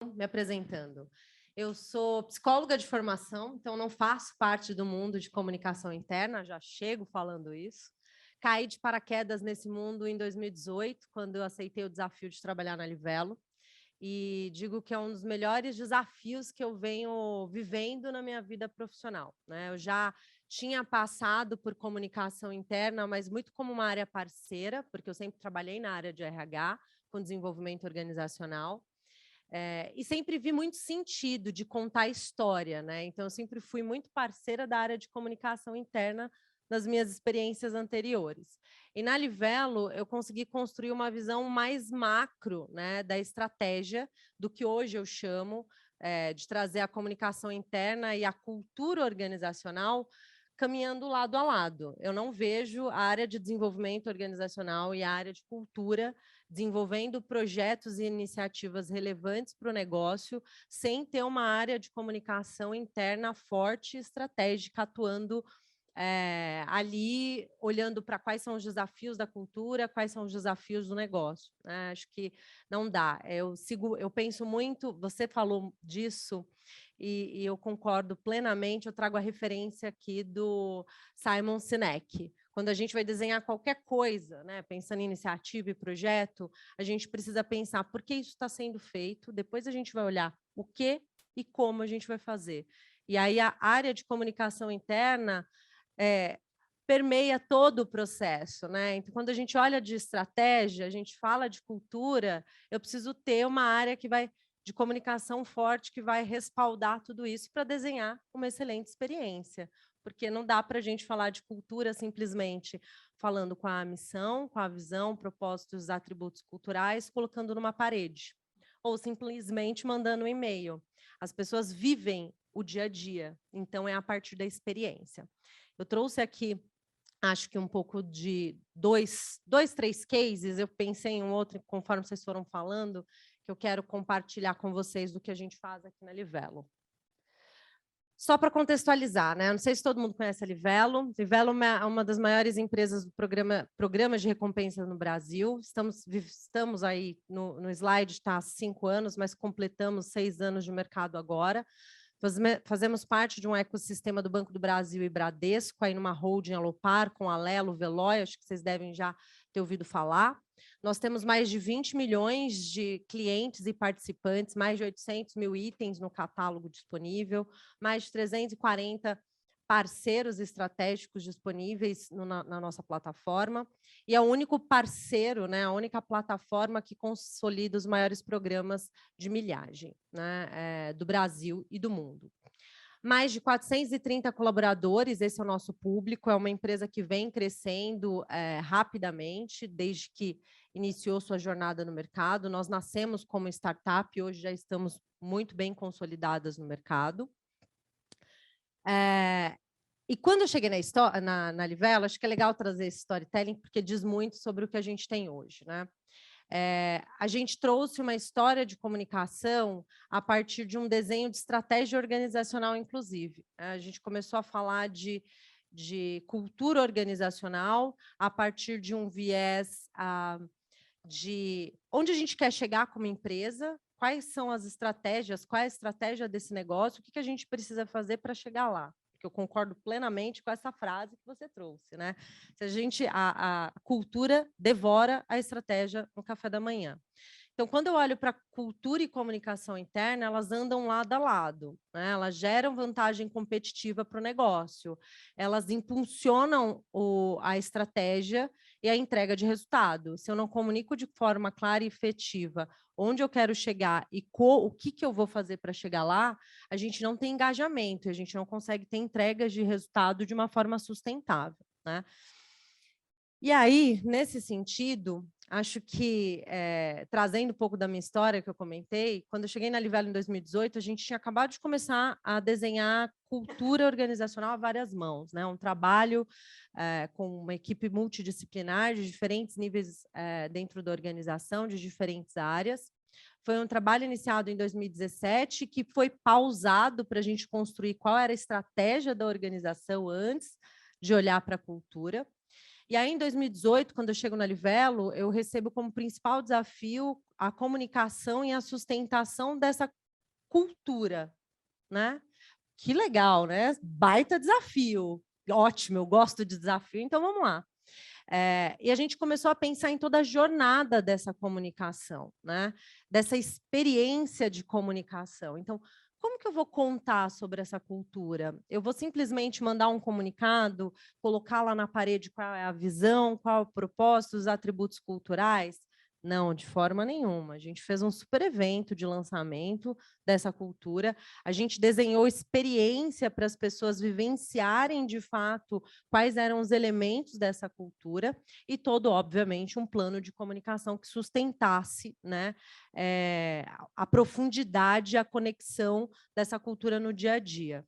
Me apresentando. Eu sou psicóloga de formação, então não faço parte do mundo de comunicação interna, já chego falando isso. Caí de paraquedas nesse mundo em 2018, quando eu aceitei o desafio de trabalhar na Livelo, e digo que é um dos melhores desafios que eu venho vivendo na minha vida profissional, né? Eu já tinha passado por comunicação interna, mas muito como uma área parceira, porque eu sempre trabalhei na área de RH, com desenvolvimento organizacional, e sempre vi muito sentido de contar história, né? Então, eu sempre fui muito parceira da área de comunicação interna nas minhas experiências anteriores. E na Livelo, eu consegui construir uma visão mais macro, né, da estratégia, do que hoje eu chamo de trazer a comunicação interna e a cultura organizacional caminhando lado a lado. Eu não vejo a área de desenvolvimento organizacional e a área de cultura desenvolvendo projetos e iniciativas relevantes para o negócio, sem ter uma área de comunicação interna forte e estratégica, atuando ali, olhando para quais são os desafios da cultura, quais são os desafios do negócio, né? Acho que não dá. Eu penso muito, você falou disso, e eu concordo plenamente, eu trago a referência aqui do Simon Sinek. Quando a gente vai desenhar qualquer coisa, né, pensando em iniciativa e projeto, a gente precisa pensar por que isso está sendo feito, depois a gente vai olhar o que e como a gente vai fazer. E aí a área de comunicação interna permeia todo o processo, né? Então, quando a gente olha de estratégia, a gente fala de cultura, eu preciso ter uma área de comunicação forte que vai respaldar tudo isso para desenhar uma excelente experiência, porque não dá para a gente falar de cultura simplesmente falando com a missão, com a visão, propósitos, atributos culturais, colocando numa parede, ou simplesmente mandando um e-mail. As pessoas vivem o dia a dia, então é a partir da experiência. Eu trouxe aqui, acho que um pouco de três cases, eu pensei em um outro, conforme vocês foram falando, que eu quero compartilhar com vocês do que a gente faz aqui na Livelo. Só para contextualizar, né? Não sei se todo mundo conhece a Livelo. Livelo é uma das maiores empresas do programa de recompensa no Brasil. Estamos aí no slide, está há 5 anos, mas completamos 6 anos de mercado agora. Fazemos parte de um ecossistema do Banco do Brasil e Bradesco, aí numa holding Alopar, com Alelo, Veloy, acho que vocês devem já ter ouvido falar. Nós temos mais de 20 milhões de clientes e participantes, mais de 800 mil itens no catálogo disponível, mais de 340 parceiros estratégicos disponíveis na nossa plataforma, e é o único parceiro, né, a única plataforma que consolida os maiores programas de milhagem, né, do Brasil e do mundo. Mais de 430 colaboradores, esse é o nosso público, é uma empresa que vem crescendo rapidamente, desde que iniciou sua jornada no mercado. Nós nascemos como startup e hoje já estamos muito bem consolidadas no mercado. E quando eu cheguei na Livelo, acho que é legal trazer esse storytelling, porque diz muito sobre o que a gente tem hoje, né? A gente trouxe uma história de comunicação a partir de um desenho de estratégia organizacional, inclusive. A gente começou a falar de cultura organizacional a partir de um viés de onde a gente quer chegar como empresa, quais são as estratégias, qual é a estratégia desse negócio, o que a gente precisa fazer para chegar lá. Porque eu concordo plenamente com essa frase que você trouxe, né? Se a cultura devora a estratégia no café da manhã. Então, quando eu olho para cultura e comunicação interna, elas andam lado a lado, né? Elas geram vantagem competitiva para o negócio, elas impulsionam a estratégia e a entrega de resultado. Se eu não comunico de forma clara e efetiva onde eu quero chegar e o que eu vou fazer para chegar lá, a gente não tem engajamento, a gente não consegue ter entregas de resultado de uma forma sustentável, né? E aí, nesse sentido, acho que, trazendo um pouco da minha história que eu comentei, quando eu cheguei na Livelo em 2018, a gente tinha acabado de começar a desenhar cultura organizacional a várias mãos, né? Um trabalho com uma equipe multidisciplinar de diferentes níveis dentro da organização, de diferentes áreas. Foi um trabalho iniciado em 2017 que foi pausado para a gente construir qual era a estratégia da organização antes de olhar para a cultura. E aí, em 2018, quando eu chego na Livelo, eu recebo como principal desafio a comunicação e a sustentação dessa cultura, né? Que legal, né? Baita desafio. Ótimo, eu gosto de desafio, então vamos lá. E a gente começou a pensar em toda a jornada dessa comunicação, né? Dessa experiência de comunicação. Então, como que eu vou contar sobre essa cultura? Eu vou simplesmente mandar um comunicado, colocar lá na parede qual é a visão, qual é o propósito, os atributos culturais? Não, de forma nenhuma. A gente fez um super evento de lançamento dessa cultura. A gente desenhou experiência para as pessoas vivenciarem de fato quais eram os elementos dessa cultura e todo, obviamente, um plano de comunicação que sustentasse, né, a profundidade, a conexão dessa cultura no dia a dia.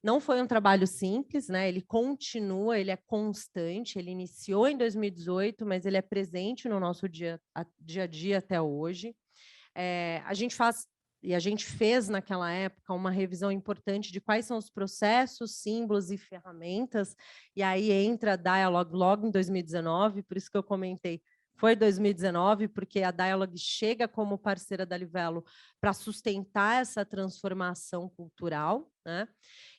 Não foi um trabalho simples, né? Ele continua, ele é constante, ele iniciou em 2018, mas ele é presente no nosso dia a dia até hoje. A gente fez naquela época uma revisão importante de quais são os processos, símbolos e ferramentas, e aí entra a Dialog logo em 2019, por isso que eu comentei, foi 2019, porque a Dialog chega como parceira da Livelo para sustentar essa transformação cultural, né?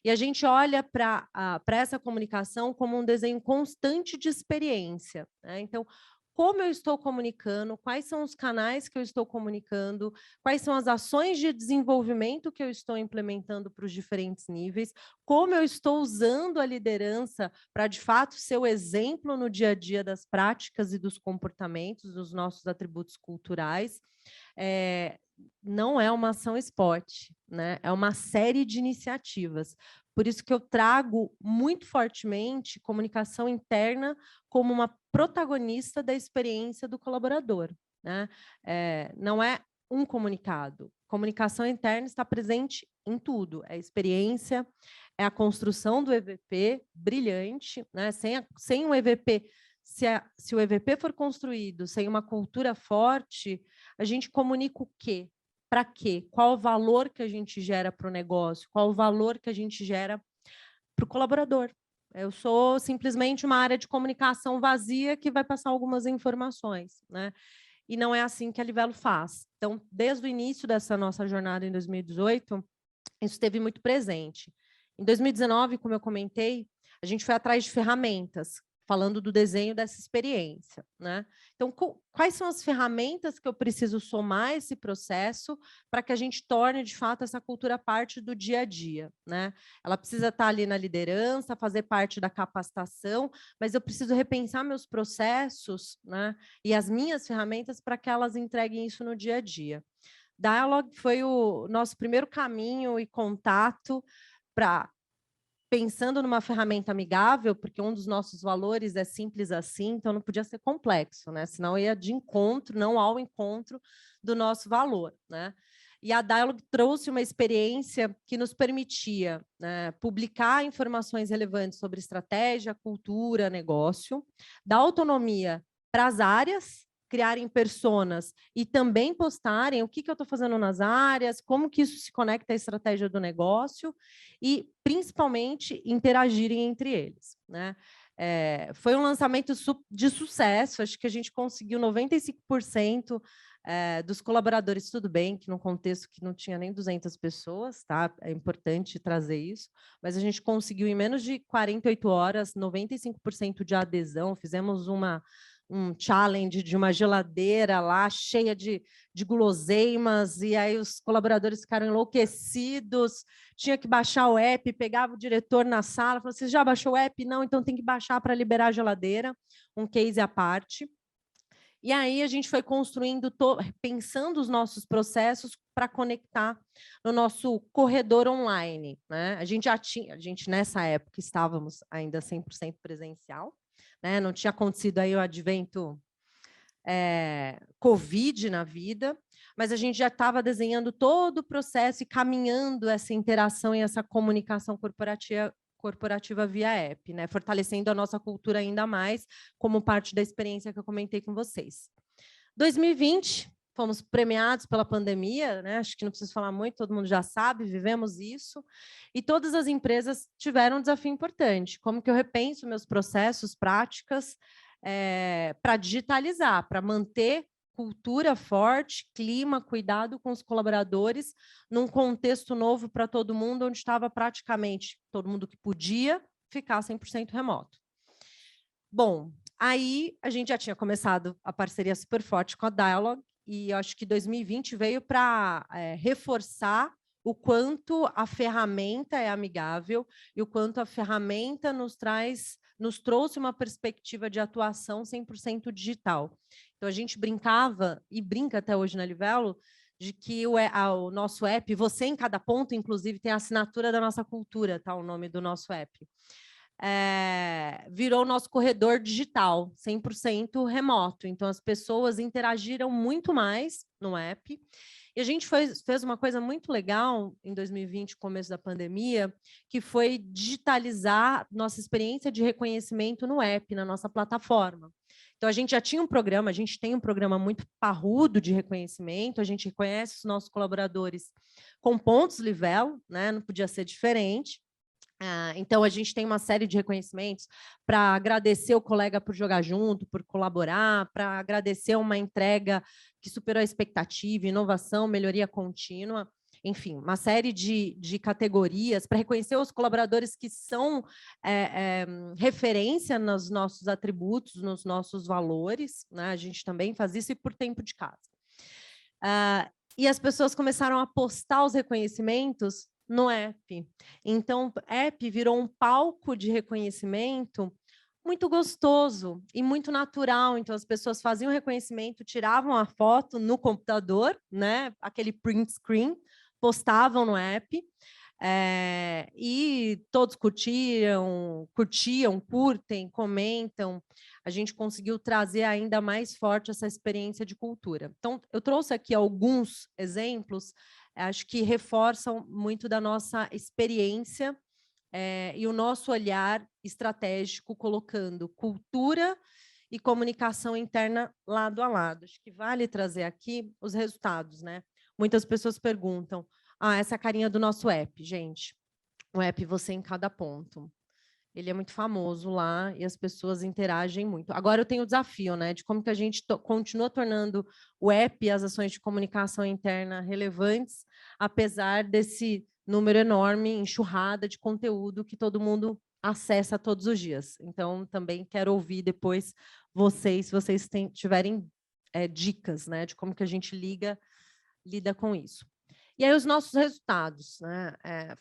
E a gente olha para essa comunicação como um desenho constante de experiência, né? Então, como eu estou comunicando, quais são os canais que eu estou comunicando, quais são as ações de desenvolvimento que eu estou implementando para os diferentes níveis, como eu estou usando a liderança para, de fato, ser o exemplo no dia a dia das práticas e dos comportamentos, dos nossos atributos culturais. Não é uma ação spot, né? É uma série de iniciativas. Por isso que eu trago muito fortemente comunicação interna como uma protagonista da experiência do colaborador, né? Não é um comunicado. Comunicação interna está presente em tudo. É experiência, é a construção do EVP brilhante, né? Sem um EVP, se o EVP for construído sem uma cultura forte, a gente comunica o quê? Para quê? Qual o valor que a gente gera para o negócio? Qual o valor que a gente gera para o colaborador? Eu sou simplesmente uma área de comunicação vazia que vai passar algumas informações, né? E não é assim que a Livelo faz. Então, desde o início dessa nossa jornada em 2018, isso esteve muito presente. Em 2019, como eu comentei, a gente foi atrás de ferramentas, falando do desenho dessa experiência, né? Então, quais são as ferramentas que eu preciso somar esse processo para que a gente torne, de fato, essa cultura parte do dia a dia, né? Ela precisa estar ali na liderança, fazer parte da capacitação, mas eu preciso repensar meus processos, né? E as minhas ferramentas para que elas entreguem isso no dia a dia. Dialog foi o nosso primeiro caminho e contato para, pensando numa ferramenta amigável, porque um dos nossos valores é simples assim, então não podia ser complexo, né? Senão ia de encontro, não ao encontro do nosso valor, né? E a Dialog trouxe uma experiência que nos permitia, né, publicar informações relevantes sobre estratégia, cultura, negócio, dar autonomia para as áreas, criarem personas e também postarem o que eu estou fazendo nas áreas, como que isso se conecta à estratégia do negócio e, principalmente, interagirem entre eles, né? Foi um lançamento de sucesso, acho que a gente conseguiu 95% dos colaboradores, tudo bem, que num contexto que não tinha nem 200 pessoas, tá? É importante trazer isso, mas a gente conseguiu, em menos de 48 horas, 95% de adesão, fizemos um challenge de uma geladeira lá cheia de guloseimas, e aí os colaboradores ficaram enlouquecidos, tinha que baixar o app, pegava o diretor na sala, falou, você já baixou o app? Não, então tem que baixar para liberar a geladeira, um case à parte. E aí a gente foi construindo, pensando os nossos processos para conectar no nosso corredor online, né? A gente nessa época estávamos ainda 100% presencial, né? Não tinha acontecido aí o advento Covid na vida, mas a gente já estava desenhando todo o processo e caminhando essa interação e essa comunicação corporativa via app, né? Fortalecendo a nossa cultura ainda mais, como parte da experiência que eu comentei com vocês. 2020, fomos premiados pela pandemia, né? Acho que não preciso falar muito, todo mundo já sabe, vivemos isso, e todas as empresas tiveram um desafio importante, como que eu repenso meus processos, práticas, para digitalizar, para manter cultura forte, clima, cuidado com os colaboradores, num contexto novo para todo mundo, onde estava praticamente todo mundo que podia ficar 100% remoto. Bom, aí a gente já tinha começado a parceria super forte com a Dialog, e eu acho que 2020 veio para reforçar o quanto a ferramenta é amigável e o quanto a ferramenta nos trouxe uma perspectiva de atuação 100% digital. Então, a gente brincava, e brinca até hoje na Livelo, de que o nosso app, você em cada ponto, inclusive, tem a assinatura da nossa cultura, tá? O nome do nosso app. Virou o nosso corredor digital, 100% remoto. Então, as pessoas interagiram muito mais no app. E a gente fez uma coisa muito legal em 2020, começo da pandemia, que foi digitalizar nossa experiência de reconhecimento no app, na nossa plataforma. Então, a gente já tinha um programa, a gente tem um programa muito parrudo de reconhecimento, a gente reconhece os nossos colaboradores com pontos Livelo, né? Não podia ser diferente. Então, a gente tem uma série de reconhecimentos para agradecer o colega por jogar junto, por colaborar, para agradecer uma entrega que superou a expectativa, inovação, melhoria contínua, enfim, uma série de categorias para reconhecer os colaboradores que são referência nos nossos atributos, nos nossos valores, né? A gente também faz isso e por tempo de casa. E as pessoas começaram a postar os reconhecimentos no app. Então, o app virou um palco de reconhecimento muito gostoso e muito natural. Então, as pessoas faziam reconhecimento, tiravam a foto no computador, né? Aquele print screen, postavam no app, e todos curtiam, curtem, comentam. A gente conseguiu trazer ainda mais forte essa experiência de cultura. Então, eu trouxe aqui alguns exemplos, acho que reforçam muito da nossa experiência e o nosso olhar estratégico, colocando cultura e comunicação interna lado a lado. Acho que vale trazer aqui os resultados, né? Muitas pessoas perguntam, essa é a carinha do nosso app, gente. O app Você em Cada Ponto. Ele é muito famoso lá e as pessoas interagem muito. Agora eu tenho o desafio, né, de como que a gente continua tornando o app e as ações de comunicação interna relevantes, apesar desse número enorme, enxurrada de conteúdo que todo mundo acessa todos os dias. Então, também quero ouvir depois vocês, se vocês tiverem dicas, né, de como que a gente lida com isso. E aí os nossos resultados, né?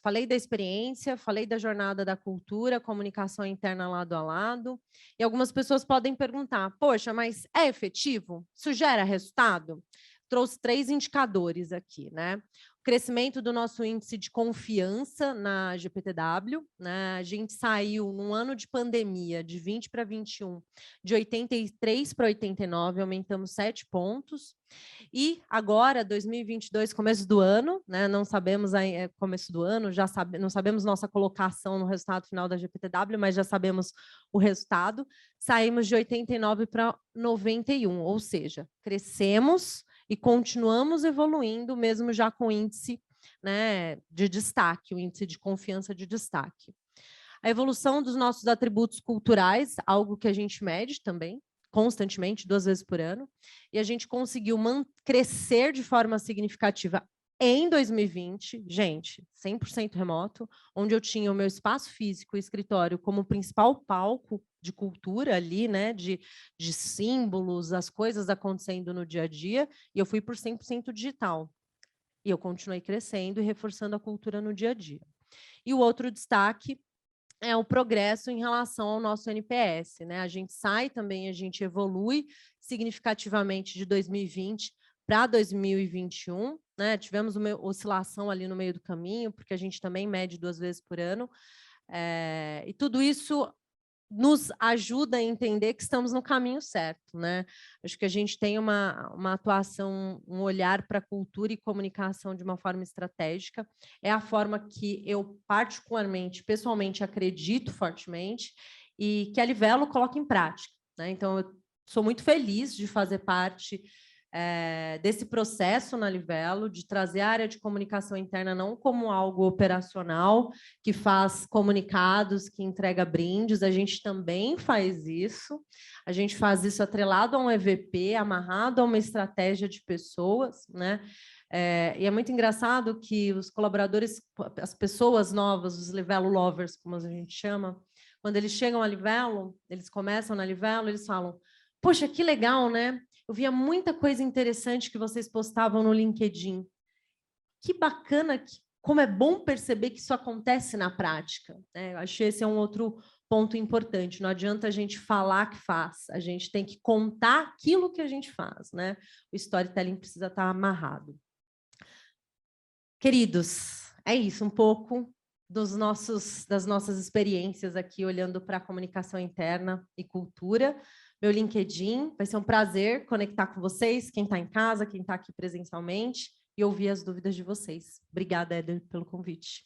Falei da experiência, falei da jornada da cultura, comunicação interna lado a lado, e algumas pessoas podem perguntar, poxa, mas é efetivo? Isso gera resultado? Trouxe 3 indicadores aqui, né? O crescimento do nosso índice de confiança na GPTW, né? A gente saiu num ano de pandemia, de 20 para 21, de 83 para 89, aumentamos 7 pontos. E agora, 2022, começo do ano, né? Não sabemos começo do ano, não sabemos nossa colocação no resultado final da GPTW, mas já sabemos o resultado. Saímos de 89 para 91, ou seja, crescemos e continuamos evoluindo, mesmo já com índice, né, de destaque, o índice de confiança de destaque. A evolução dos nossos atributos culturais, algo que a gente mede também, constantemente, 2 vezes por ano, e a gente conseguiu crescer de forma significativa em 2020, gente, 100% remoto, onde eu tinha o meu espaço físico e escritório como principal palco de cultura ali, né, de símbolos, as coisas acontecendo no dia a dia, e eu fui por 100% digital. E eu continuei crescendo e reforçando a cultura no dia a dia. E o outro destaque é o progresso em relação ao nosso NPS, né? A gente sai também, a gente evolui significativamente de 2020 para 2021, né? Tivemos uma oscilação ali no meio do caminho, porque a gente também mede 2 vezes por ano, e tudo isso nos ajuda a entender que estamos no caminho certo, né? Acho que a gente tem uma atuação, um olhar para a cultura e comunicação de uma forma estratégica. É a forma que eu particularmente, pessoalmente, acredito fortemente e que a Livelo coloca em prática, né? Então, eu sou muito feliz de fazer parte desse processo na Livelo, de trazer a área de comunicação interna não como algo operacional, que faz comunicados, que entrega brindes, a gente também faz isso. A gente faz isso atrelado a um EVP, amarrado a uma estratégia de pessoas, né? E é muito engraçado que os colaboradores, as pessoas novas, os Livelo Lovers, como a gente chama, quando eles chegam a Livelo, eles começam na Livelo, eles falam: poxa, que legal, né? Eu via muita coisa interessante que vocês postavam no LinkedIn. Que bacana, como é bom perceber que isso acontece na prática, né? Eu acho que esse é um outro ponto importante. Não adianta a gente falar que faz, a gente tem que contar aquilo que a gente faz, né? O storytelling precisa estar amarrado. Queridos, é isso, um pouco das nossas experiências aqui, olhando para a comunicação interna e cultura. Meu LinkedIn, vai ser um prazer conectar com vocês, quem está em casa, quem está aqui presencialmente, e ouvir as dúvidas de vocês. Obrigada, Éder, pelo convite.